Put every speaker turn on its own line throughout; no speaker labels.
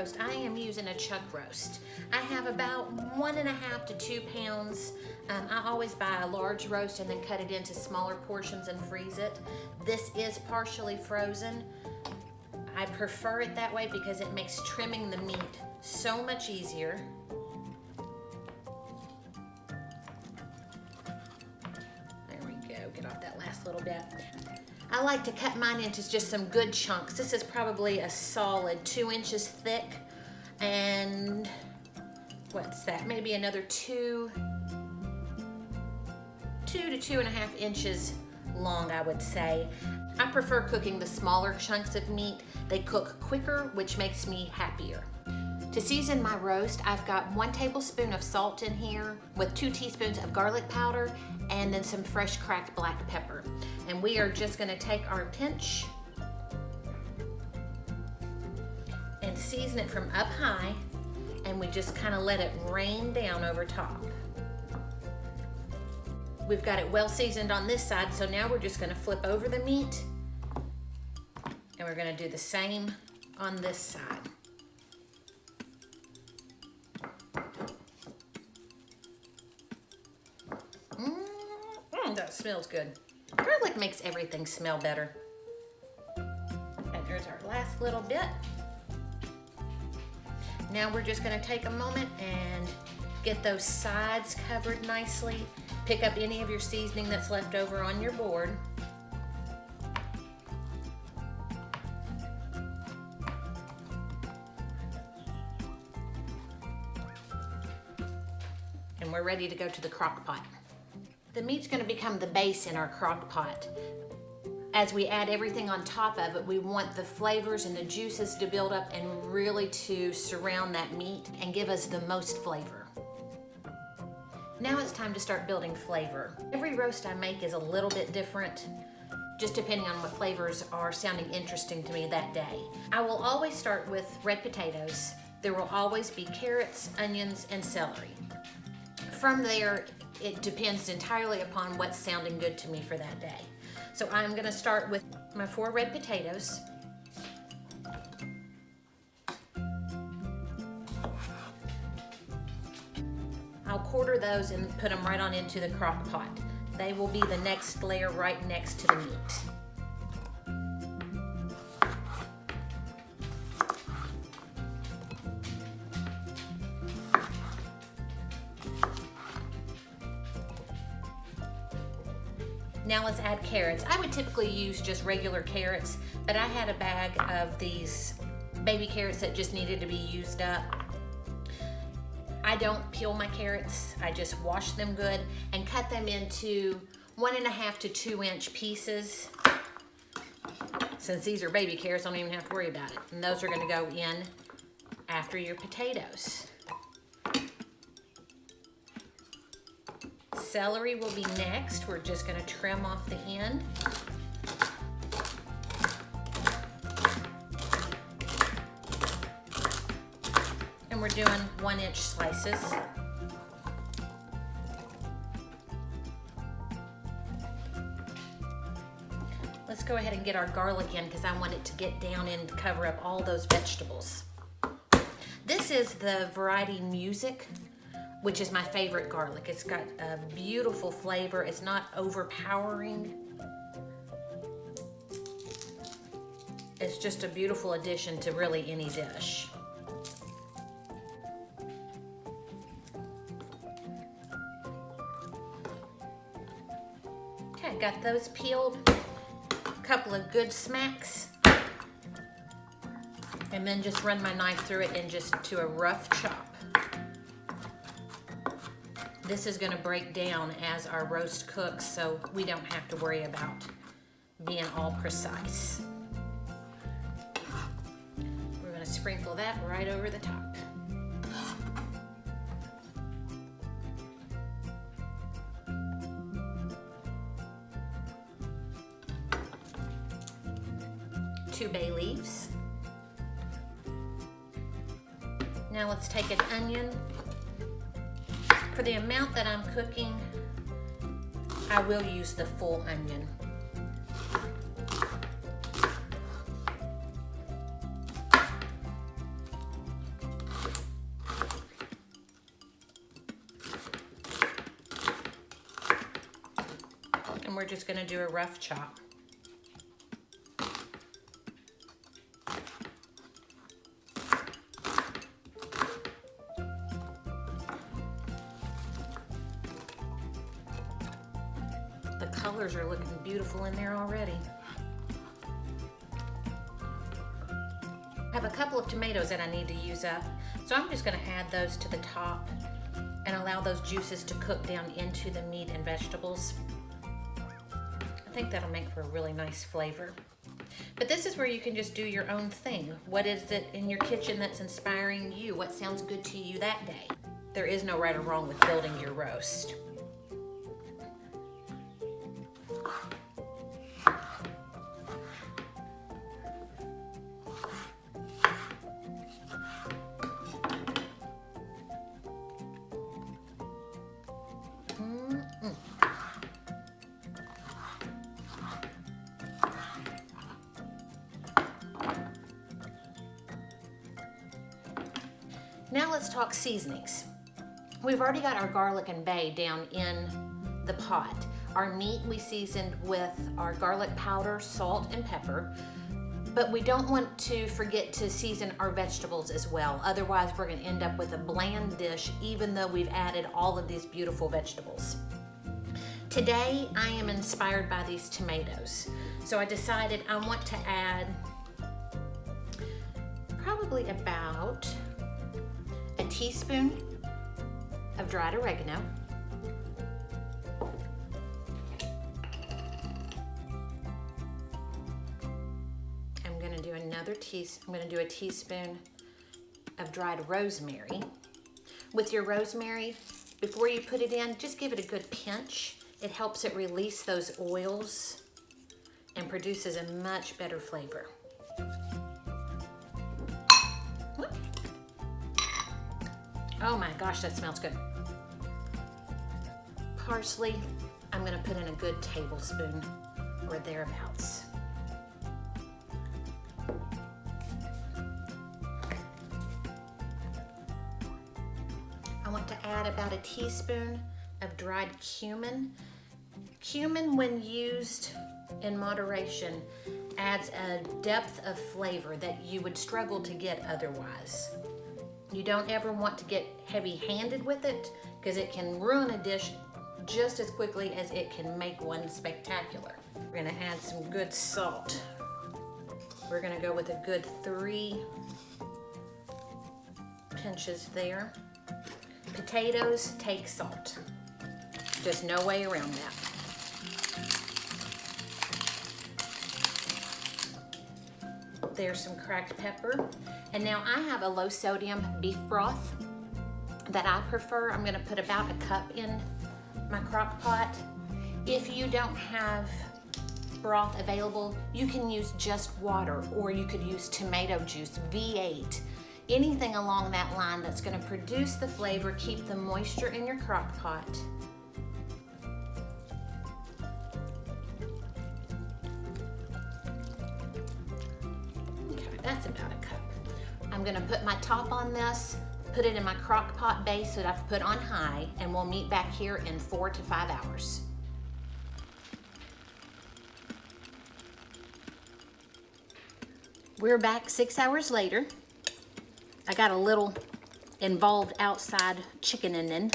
roast, I am using a chuck roast. I have about 1.5 to 2 pounds. I always buy a large roast and then cut it into smaller portions and freeze it. This is partially frozen. I prefer it that way because it makes trimming the meat so much easier. There we go, get off that last little bit. I like to cut mine into just some good chunks. This is probably a solid 2 inches thick, and what's that? Maybe another 2 to 2.5 inches long, I would say. I prefer cooking the smaller chunks of meat. They cook quicker, which makes me happier. To season my roast, I've got 1 tablespoon of salt in here with 2 teaspoons of garlic powder and then some fresh cracked black pepper. And we are just gonna take our pinch and season it from up high, and we just kind of let it rain down over top. We've got it well seasoned on this side, so now we're just gonna flip over the meat and we're gonna do the same on this side. That smells good. Garlic makes everything smell better. And here's our last little bit. Now we're just gonna take a moment and get those sides covered nicely. Pick up any of your seasoning that's left over on your board. And we're ready to go to the crock pot. The meat's gonna become the base in our crock pot. As we add everything on top of it, we want the flavors and the juices to build up and really to surround that meat and give us the most flavor. Now it's time to start building flavor. Every roast I make is a little bit different, just depending on what flavors are sounding interesting to me that day. I will always start with red potatoes. There will always be carrots, onions, and celery. From there, it depends entirely upon what's sounding good to me for that day. So I'm gonna start with my 4 red potatoes. I'll quarter those and put them right on into the crock pot. They will be the next layer right next to the meat. Now let's add carrots. I would typically use just regular carrots, but I had a bag of these baby carrots that just needed to be used up. I don't peel my carrots. I just wash them good and cut them into 1.5 to 2 inch pieces. Since these are baby carrots, I don't even have to worry about it. And those are gonna go in after your potatoes. Celery will be next. We're just gonna trim off the end. And we're doing 1 inch slices. Let's go ahead and get our garlic in because I want it to get down and cover up all those vegetables. This is the variety Music, which is my favorite garlic. It's got a beautiful flavor. It's not overpowering. It's just a beautiful addition to really any dish. Okay, got those peeled. A couple of good smacks. And then just run my knife through it and just to a rough chop. This is gonna break down as our roast cooks, so we don't have to worry about being all precise. We're gonna sprinkle that right over the top. Two bay leaves. Now let's take an onion. For the amount that I'm cooking, I will use the full onion. just gonna do a rough chop. The colors are looking beautiful in there already. I have a couple of tomatoes that I need to use up, so I'm just gonna add those to the top and allow those juices to cook down into the meat and vegetables. I think that'll make for a really nice flavor. But this is where you can just do your own thing. What is it in your kitchen that's inspiring you? What sounds good to you that day? There is no right or wrong with building your roast. Now let's talk seasonings. We've already got our garlic and bay down in the pot. Our meat we seasoned with our garlic powder, salt, and pepper, but we don't want to forget to season our vegetables as well. Otherwise, we're gonna end up with a bland dish even though we've added all of these beautiful vegetables. Today, I am inspired by these tomatoes. So I decided I want to add probably about a teaspoon of dried oregano, I'm gonna do a teaspoon of dried rosemary. With your rosemary, before you put it in, just give it a good pinch. It helps it release those oils and produces a much better flavor. Oh my gosh, that smells good. Parsley, I'm gonna put in a good tablespoon or thereabouts. I want to add about a teaspoon of dried cumin. Cumin, when used in moderation, adds a depth of flavor that you would struggle to get otherwise. You don't ever want to get heavy-handed with it because it can ruin a dish just as quickly as it can make one spectacular. We're gonna add some good salt. We're gonna go with a good 3 pinches there. Potatoes take salt. Just no way around that. There's some cracked pepper. And now I have a low sodium beef broth that I prefer. I'm gonna put about a cup in my crock pot. If you don't have broth available, you can use just water, or you could use tomato juice, V8. Anything along that line that's gonna produce the flavor, keep the moisture in your crock pot. Okay, that's about a cup. I'm gonna put my top on this, put it in my crock pot base that I've put on high, and we'll meet back here in 4 to 5 hours. We're back 6 hours later. I got a little involved outside chickening.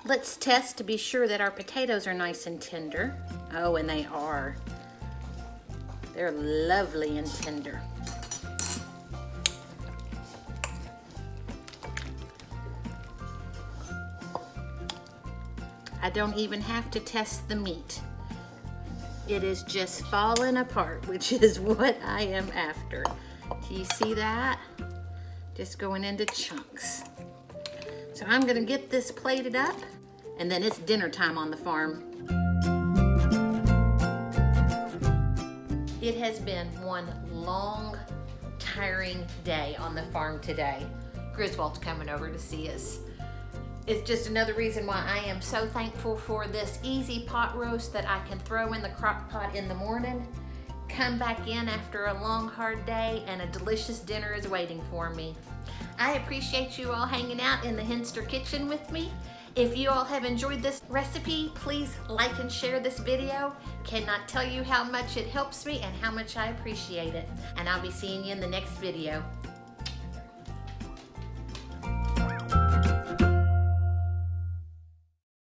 Let's test to be sure that our potatoes are nice and tender. Oh, and they are. They're lovely and tender. I don't even have to test the meat. It is just falling apart, which is what I am after. Do you see that? Just going into chunks. So I'm gonna get this plated up, and then it's dinner time on the farm. It has been one long, tiring day on the farm today. Griswold's coming over to see us. It's just another reason why I am so thankful for this easy pot roast that I can throw in the crock pot in the morning, come back in after a long, hard day, and a delicious dinner is waiting for me. I appreciate you all hanging out in the Henster kitchen with me, If you all have enjoyed this recipe, please like and share this video. Cannot tell you how much it helps me and how much I appreciate it. And I'll be seeing you in the next video.